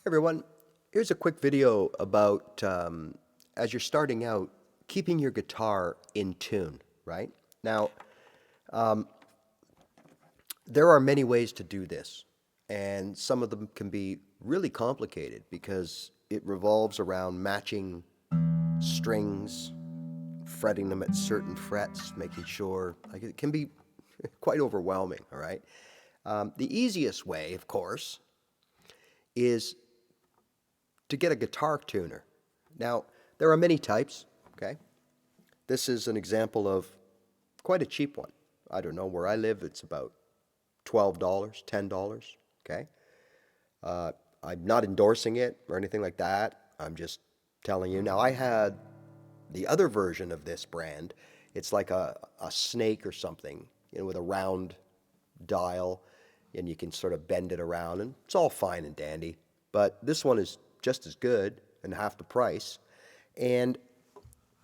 Everyone, here's a quick video about as you're starting out, keeping your guitar in tune, right? Now, there are many ways to do this, and some of them can be really complicated because it revolves around matching strings, fretting them at certain frets, making sure, like it can be quite overwhelming, all right? The easiest way, of course, is to get a guitar tuner. Now, there are many types, okay? This is an example of quite a cheap one. I don't know, where I live, it's about $12, $10, okay? I'm not endorsing it or anything like that. I'm just telling you. Now, I had the other version of this brand. It's like a snake or something, with a round dial, and you can sort of bend it around, and it's all fine and dandy. But this one is just as good and half the price. And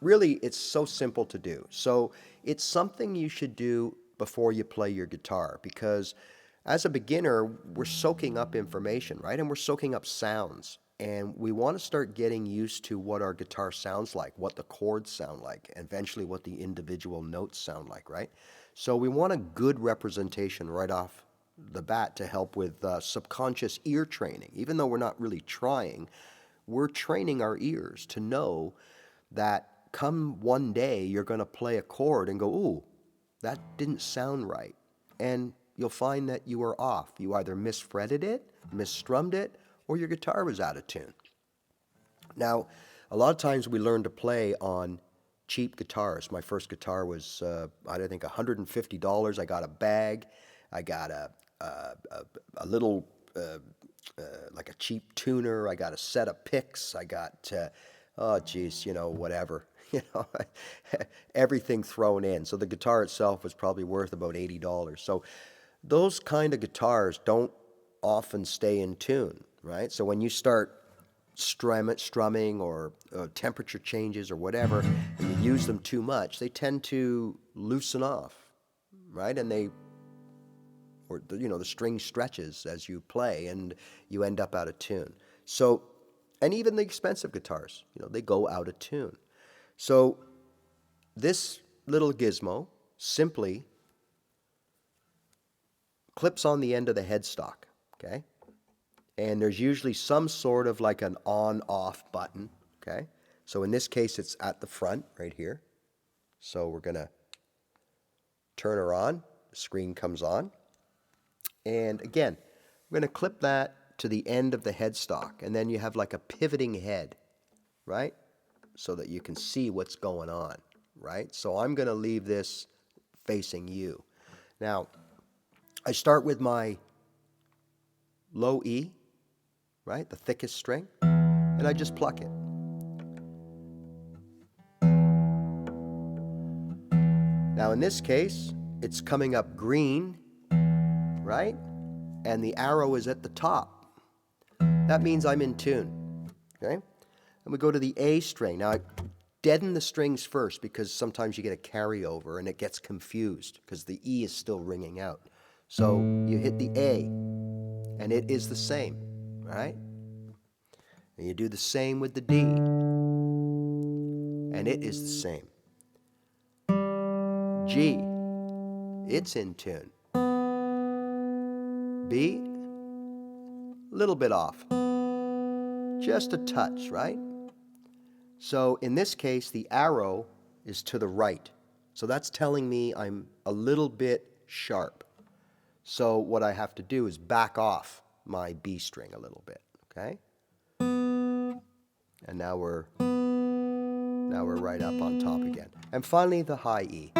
really, it's so simple to do. So it's something you should do before you play your guitar, because as a beginner, we're soaking up information, right? And we're soaking up sounds. And we want to start getting used to what our guitar sounds like, what the chords sound like, and eventually what the individual notes sound like, right? So we want a good representation right off the bat to help with subconscious ear training. Even though we're not really trying, we're training our ears to know that come one day you're going to play a chord and go, ooh, that didn't sound right. And you'll find that you are off. You either misfretted it, misstrummed it, or your guitar was out of tune. Now, a lot of times we learn to play on cheap guitars. My first guitar was, I think, $150. I got a bag. I got a little, like a cheap tuner. I got a set of picks. I got, oh, geez, whatever. Everything thrown in. So the guitar itself was probably worth about $80. So those kind of guitars don't often stay in tune, right? So when you start strumming or temperature changes or whatever, and you use them too much, they tend to loosen off, right? And the string stretches as you play, and you end up out of tune. So, and even the expensive guitars, they go out of tune. So this little gizmo simply clips on the end of the headstock, okay? And there's usually some sort of like an on-off button, okay? So in this case, it's at the front right here. So we're gonna turn her on, the screen comes on. And again, we're gonna clip that to the end of the headstock, and then you have like a pivoting head, right? So that you can see what's going on, right? So I'm gonna leave this facing you. Now, I start with my low E, right, the thickest string, and I just pluck it. Now in this case, it's coming up green, right? And the arrow is at the top. That means I'm in tune, okay? And we go to the A string. Now I deaden the strings first because sometimes you get a carryover and it gets confused because the E is still ringing out. So you hit the A, and it is the same, right? And you do the same with the D, and it is the same. G, it's in tune. B, a little bit off. Just a touch, right? So in this case, the arrow is to the right. So that's telling me I'm a little bit sharp. So what I have to do is back off my B string a little bit, okay? And now we're right up on top again. And finally the high E.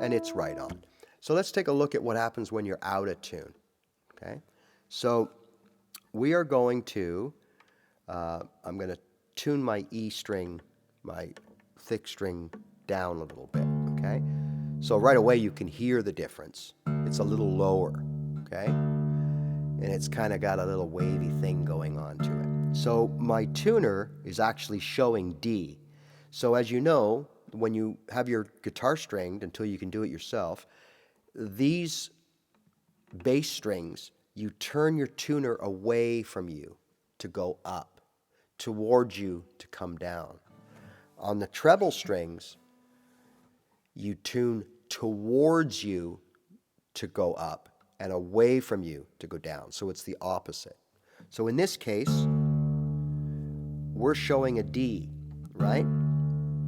And it's right on. So let's take a look at what happens when you're out of tune, okay? So we are going to, I'm going to tune my E string, my thick string, down a little bit, okay? So right away you can hear the difference. It's a little lower, okay? And it's kind of got a little wavy thing going on to it. So my tuner is actually showing D. So as you know, when you have your guitar stringed, until you can do it yourself, these bass strings you turn your tuner away from you to go up, towards you to come down. On the treble strings, you tune towards you to go up and away from you to go down. So it's the opposite. So in this case, we're showing a D, right?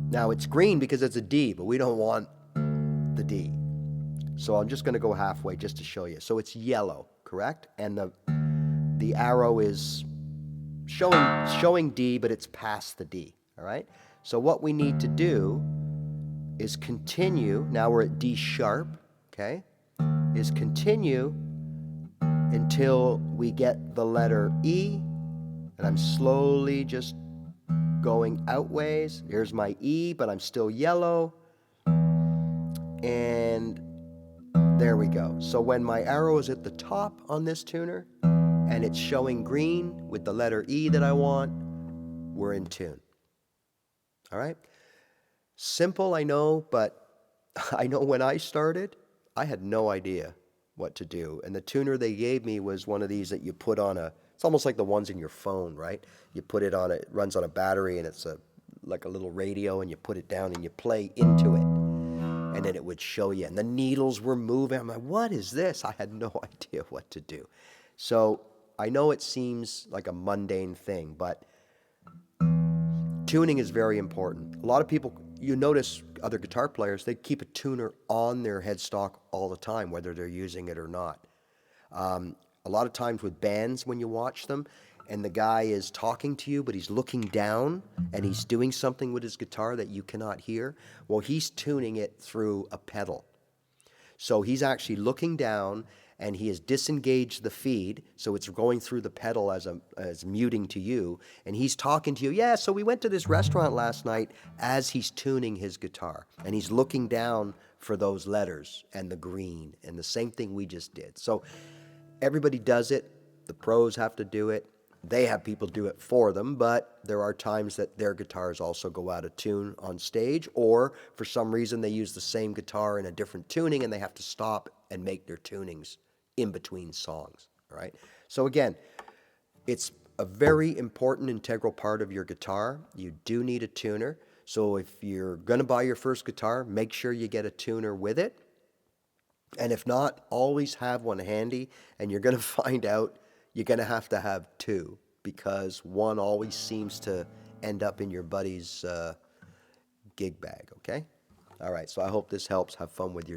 Now it's green because it's a D, but we don't want the D. So I'm just going to go halfway just to show you. So it's yellow, correct? And the arrow is showing D, but it's past the D, all right? So what we need to do is continue. Now we're at D sharp, okay? Is continue until we get the letter E, and I'm slowly just going outways. Here's my E, but I'm still yellow. And there we go. So when my arrow is at the top on this tuner and it's showing green with the letter E that I want, we're in tune. All right? Simple, I know, but I know when I started, I had no idea what to do. And the tuner they gave me was one of these that you put on it's almost like the ones in your phone, right? You put it on, it runs on a battery, and it's like a little radio, and you put it down and you play into it. And then it would show you. And the needles were moving. I'm like, what is this? I had no idea what to do. So I know it seems like a mundane thing, but tuning is very important. A lot of people, you notice other guitar players, they keep a tuner on their headstock all the time, whether they're using it or not. A lot of times with bands, when you watch them, and the guy is talking to you, but he's looking down, and he's doing something with his guitar that you cannot hear, well, he's tuning it through a pedal. So he's actually looking down, and he has disengaged the feed, so it's going through the pedal as muting to you, and he's talking to you. Yeah, so we went to this restaurant last night as he's tuning his guitar, and he's looking down for those letters and the green, and the same thing we just did. So everybody does it. The pros have to do it. They have people do it for them, but there are times that their guitars also go out of tune on stage, or for some reason they use the same guitar in a different tuning and they have to stop and make their tunings in between songs, all right? So again, it's a very important integral part of your guitar. You do need a tuner. So if you're going to buy your first guitar, make sure you get a tuner with it. And if not, always have one handy, and you're going to find out you're going to have two, because one always seems to end up in your buddy's gig bag, okay? All right, so I hope this helps. Have fun with your